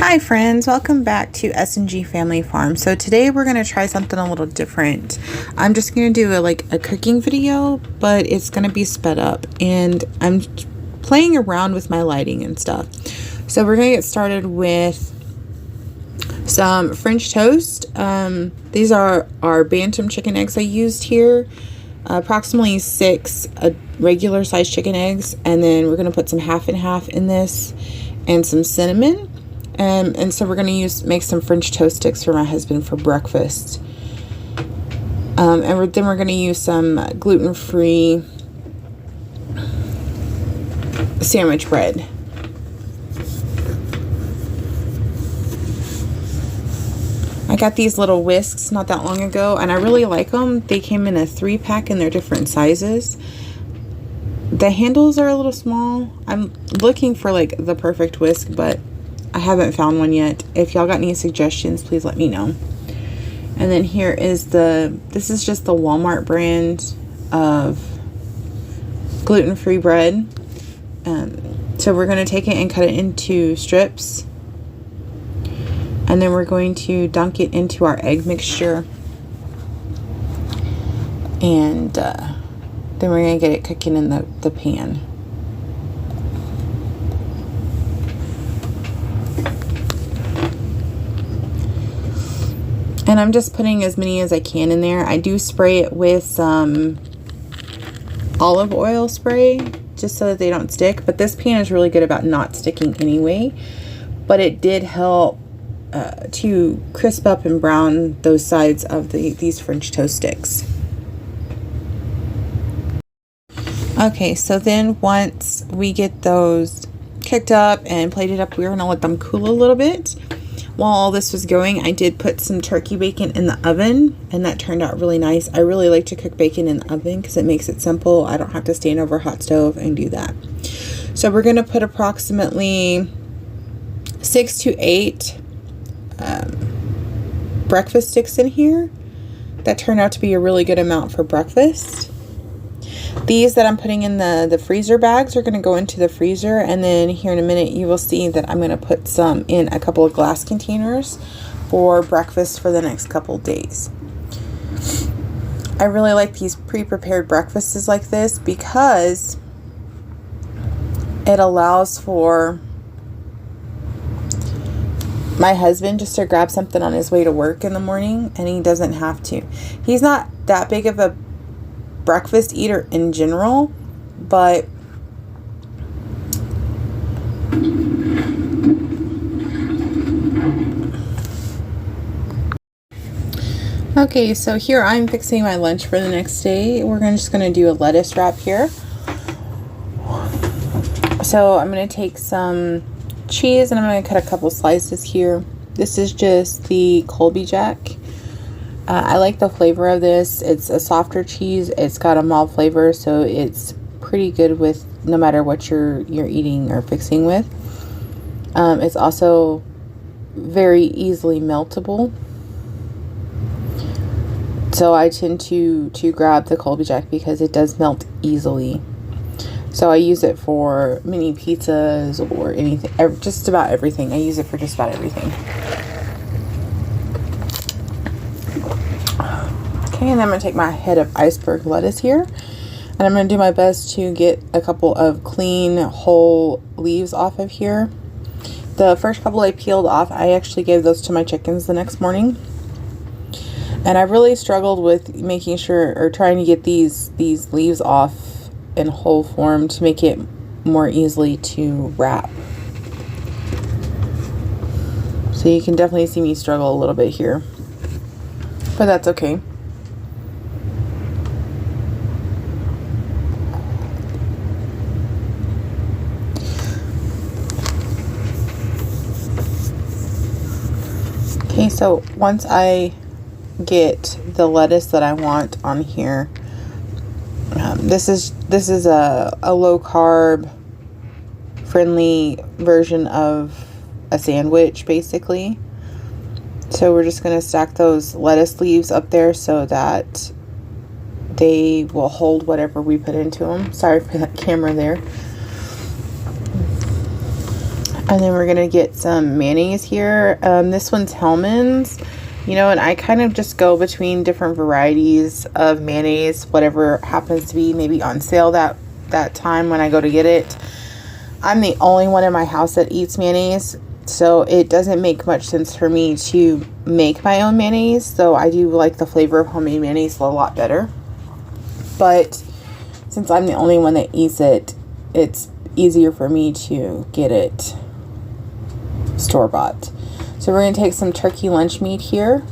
Hi friends, welcome back to S&G Family Farm. So today we're going to try something a little different. I'm just going to do a cooking video, but it's going to be sped up, and I'm playing around with my lighting and stuff. So we're going to get started with some French toast. These are our bantam chicken eggs I used here. Approximately 6 regular sized chicken eggs, and then we're going to put some half and half in this and some cinnamon. And so we're going to make some French toast sticks for my husband for breakfast. Then we're going to use some gluten-free sandwich bread. I got these little whisks not that long ago, and I really like them. They came in a 3-pack and they're different sizes. The handles are a little small. I'm looking for like the perfect whisk, but I haven't found one yet. If y'all got any suggestions, please let me know. And then here is this is just the Walmart brand of gluten-free bread. So we're going to take it and cut it into strips. And then we're going to dunk it into our egg mixture. And then we're going to get it cooking in the pan. And I'm just putting as many as I can in there. I do spray it with some olive oil spray just so that they don't stick. But this pan is really good about not sticking anyway. But it did help to crisp up and brown those sides of these French toast sticks. Okay, so then once we get those cooked up and plated up, we're going to let them cool a little bit. While all this was going, I did put some turkey bacon in the oven, and that turned out really nice. I really like to cook bacon in the oven because it makes it simple. I don't have to stand over a hot stove and do that. So we're going to put approximately 6 to 8 breakfast sticks in here. That turned out to be a really good amount for breakfast. These that I'm putting in the freezer bags are going to go into the freezer, and then here in a minute you will see that I'm going to put some in a couple of glass containers for breakfast for the next couple days. I really like these pre-prepared breakfasts like this because it allows for my husband just to grab something on his way to work in the morning, and he doesn't have to. He's not that big of a breakfast eater in general, but okay, so here I'm fixing my lunch for the next day. We're just going to do a lettuce wrap here. So I'm going to take some cheese and I'm going to cut a couple slices here. This is just the Colby Jack. I like the flavor of this. It's a softer cheese. It's got a mild flavor, so it's pretty good with no matter what you're eating or fixing with. It's also very easily meltable. So I tend to grab the Colby Jack because it does melt easily. So I use it for mini pizzas or anything, just about everything. I use it for just about everything. Okay, and then I'm going to take my head of iceberg lettuce here, and I'm going to do my best to get a couple of clean whole leaves off of here. The first couple I peeled off, I actually gave those to my chickens the next morning. And I really struggled with making sure, or trying to get these leaves off in whole form to make it more easily to wrap. So you can definitely see me struggle a little bit here, but that's okay. Okay, so once I get the lettuce that I want on here, this is a low carb friendly version of a sandwich basically. So we're just going to stack those lettuce leaves up there so that they will hold whatever we put into them. Sorry for that camera there. And then we're gonna get some mayonnaise here. This one's Hellmann's, you know, and I kind of just go between different varieties of mayonnaise, whatever happens to be maybe on sale that time when I go to get it. I'm the only one in my house that eats mayonnaise, so it doesn't make much sense for me to make my own mayonnaise. So I do like the flavor of homemade mayonnaise a lot better. But since I'm the only one that eats it, it's easier for me to get it store-bought. So we're going to take some turkey lunch meat here,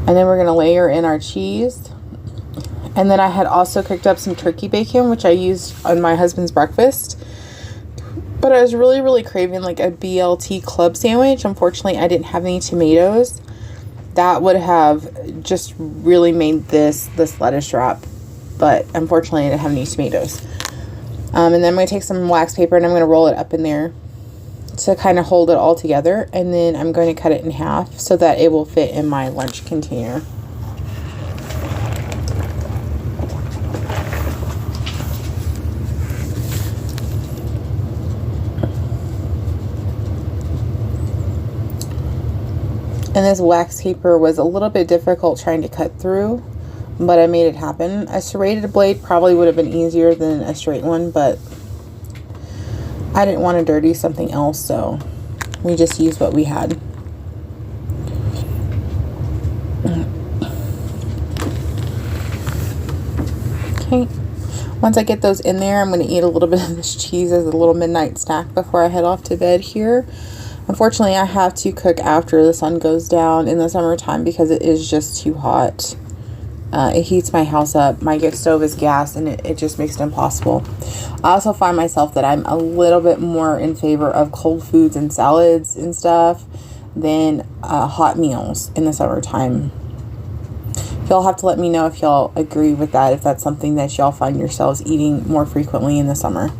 and then we're going to layer in our cheese. And then I had also cooked up some turkey bacon, which I used on my husband's breakfast. But I was really craving like a BLT club sandwich. Unfortunately, I didn't have any tomatoes. That would have just really made this lettuce wrap. But unfortunately, I didn't have any tomatoes. And then I'm going to take some wax paper and I'm going to roll it up in there to kind of hold it all together. And then I'm going to cut it in half so that it will fit in my lunch container. And this wax paper was a little bit difficult trying to cut through, but I made it happen. A serrated blade probably would have been easier than a straight one, but I didn't want to dirty something else, so we just used what we had. Okay, once I get those in there, I'm going to eat a little bit of this cheese as a little midnight snack before I head off to bed here. Unfortunately, I have to cook after the sun goes down in the summertime because it is just too hot. It heats my house up. My stove is gas, and it just makes it impossible. I also find myself that I'm a little bit more in favor of cold foods and salads and stuff than hot meals in the summertime. Y'all have to let me know if y'all agree with that, if that's something that y'all find yourselves eating more frequently in the summer.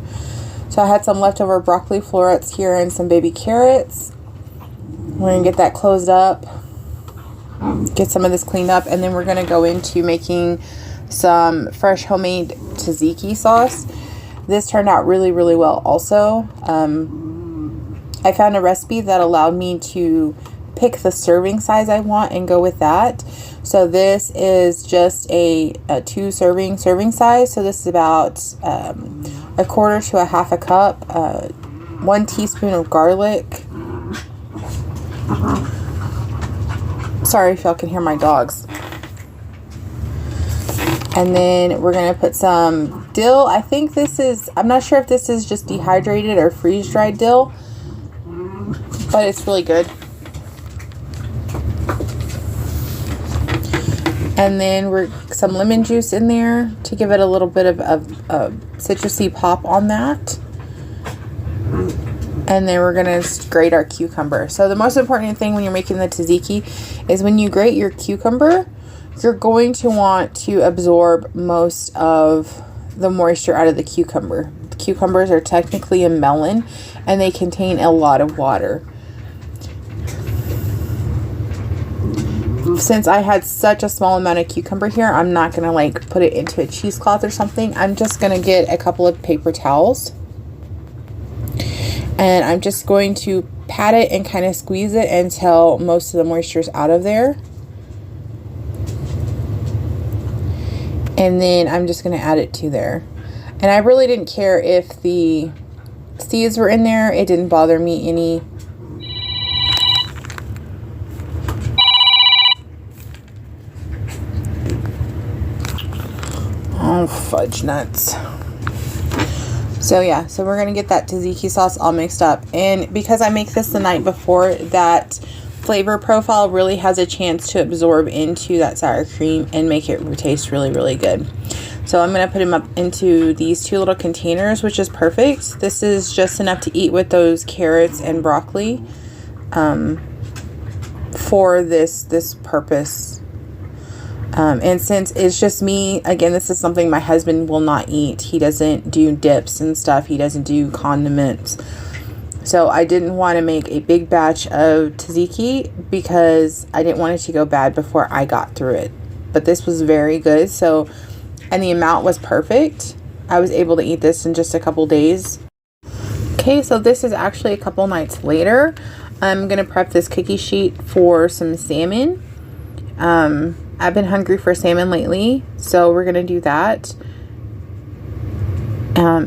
So I had some leftover broccoli florets here and some baby carrots. We're going to get that closed up, get some of this cleaned up, and then we're going to go into making some fresh homemade tzatziki sauce. This turned out really well also. I found a recipe that allowed me to pick the serving size I want and go with that. So this is just a 2 serving size. So this is about a quarter to a half a cup, 1 teaspoon of garlic. Sorry if y'all can hear my dogs. And then we're going to put some dill. I think this is, I'm not sure if this is just dehydrated or freeze-dried dill, but it's really good. And then we're some lemon juice in there to give it a little bit of citrusy pop on that. And then we're going to grate our cucumber. So the most important thing when you're making the tzatziki is when you grate your cucumber, you're going to want to absorb most of the moisture out of the cucumber. Cucumbers are technically a melon and they contain a lot of water. Since I had such a small amount of cucumber here, I'm not going to like put it into a cheesecloth or something. I'm just going to get a couple of paper towels. And I'm just going to pat it and kind of squeeze it until most of the moisture is out of there. And then I'm just going to add it to there. And I really didn't care if the seeds were in there. It didn't bother me any. Oh, fudge nuts. So yeah, so we're going to get that tzatziki sauce all mixed up. And because I make this the night before, that flavor profile really has a chance to absorb into that sour cream and make it taste really good. So I'm going to put them up into these 2 little containers, which is perfect. This is just enough to eat with those carrots and broccoli for this purpose. And since it's just me, again, this is something my husband will not eat. He doesn't do dips and stuff. He doesn't do condiments. So I didn't want to make a big batch of tzatziki because I didn't want it to go bad before I got through it. But this was very good. So, and the amount was perfect. I was able to eat this in just a couple days. Okay, so this is actually a couple nights later. I'm gonna prep this cookie sheet for some salmon. I've been hungry for salmon lately, so we're gonna do that.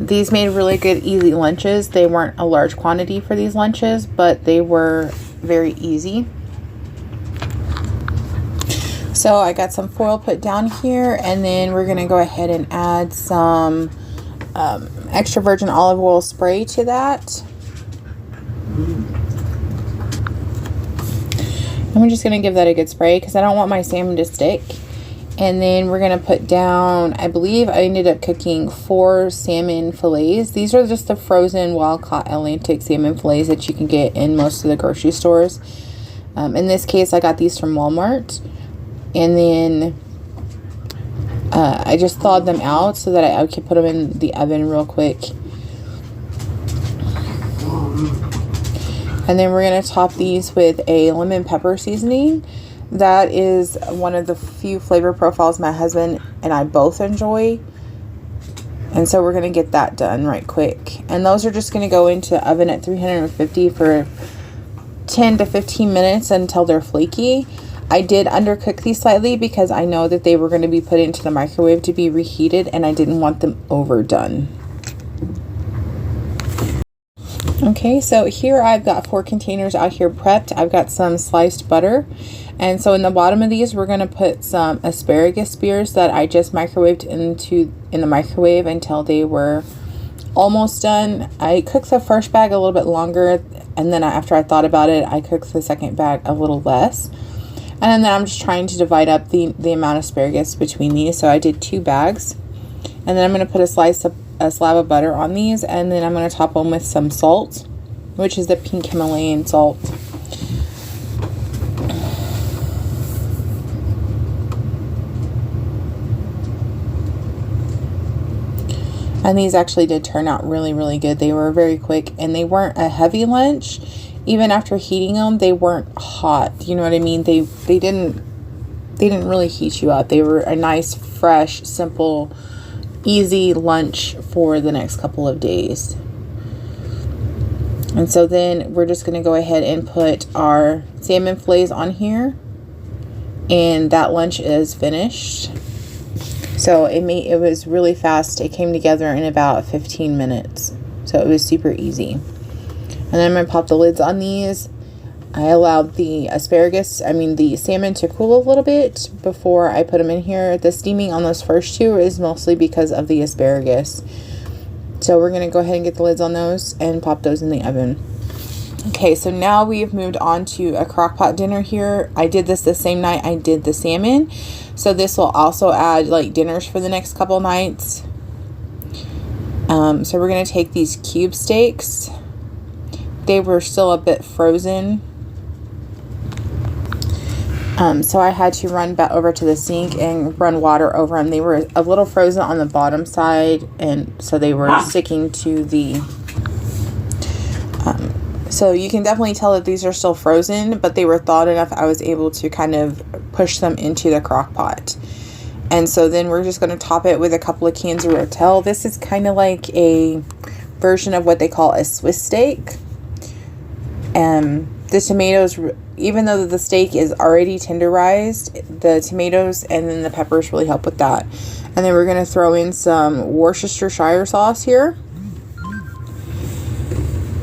These made really good, easy lunches. They weren't a large quantity for these lunches, but they were very easy. So I got some foil put down here, and then we're gonna go ahead and add some extra virgin olive oil spray to that. I'm just going to give that a good spray because I don't want my salmon to stick. And then we're going to put down, I believe I ended up cooking 4 salmon fillets. These are just the frozen wild-caught Atlantic salmon fillets that you can get in most of the grocery stores. In this case, I got these from Walmart. And then I just thawed them out so that I could put them in the oven real quick. And then we're going to top these with a lemon pepper seasoning. That is one of the few flavor profiles my husband and I both enjoy. And so we're going to get that done right quick. And those are just going to go into the oven at 350 for 10 to 15 minutes until they're flaky. I did undercook these slightly because I know that they were going to be put into the microwave to be reheated, and I didn't want them overdone. Okay, so here I've got 4 containers out here prepped. I've got some sliced butter. And so in the bottom of these, we're going to put some asparagus spears that I just microwaved in the microwave until they were almost done. I cooked the first bag a little bit longer, and then after I thought about it, I cooked the second bag a little less. And then I'm just trying to divide up the amount of asparagus between these. So I did 2 bags. And then I'm going to put a slab of butter on these, and then I'm going to top them with some salt, which is the pink Himalayan salt. And these actually did turn out really, really good. They were very quick, and they weren't a heavy lunch. Even after heating them, they weren't hot. You know what I mean? They didn't really heat you up. They were a nice, fresh, simple, easy lunch for the next couple of days. And so then we're just going to go ahead and put our salmon fillets on here, and that lunch is finished. So it was really fast. It came together in about 15 minutes. So it was super easy. And then I'm going to pop the lids on these. I allowed the salmon to cool a little bit before I put them in here. The steaming on those first 2 is mostly because of the asparagus. So we're going to go ahead and get the lids on those and pop those in the oven. Okay, so now we have moved on to a crock pot dinner here. I did this the same night I did the salmon. So this will also add like dinners for the next couple nights. So we're going to take these cube steaks. They were still a bit frozen. So I had to run back over to the sink and run water over them. They were a little frozen on the bottom side, and so they were sticking to the... so you can definitely tell that these are still frozen, but they were thawed enough I was able to kind of push them into the crock pot. And so then we're just going to top it with a couple of cans of Rotel. This is kind of like a version of what they call a Swiss steak. The tomatoes, even though the steak is already tenderized, the tomatoes and then the peppers really help with that. And then we're going to throw in some Worcestershire sauce here.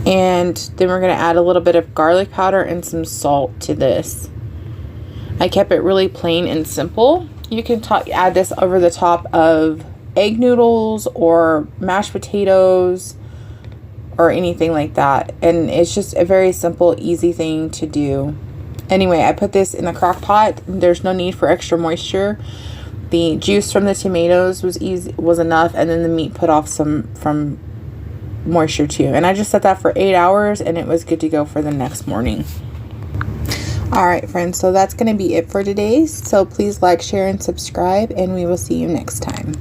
And then we're going to add a little bit of garlic powder and some salt to this. I kept it really plain and simple. You can add this over the top of egg noodles or mashed potatoes or anything like that. And it's just a very simple, easy thing to do. Anyway, I put this in the crock pot. There's no need for extra moisture. The juice from the tomatoes was enough, and then the meat put off some from moisture too. And I just set that for 8 hours, and it was good to go for the next morning. Alright friends, so that's going to be it for today. So please like, share, and subscribe, and we will see you next time.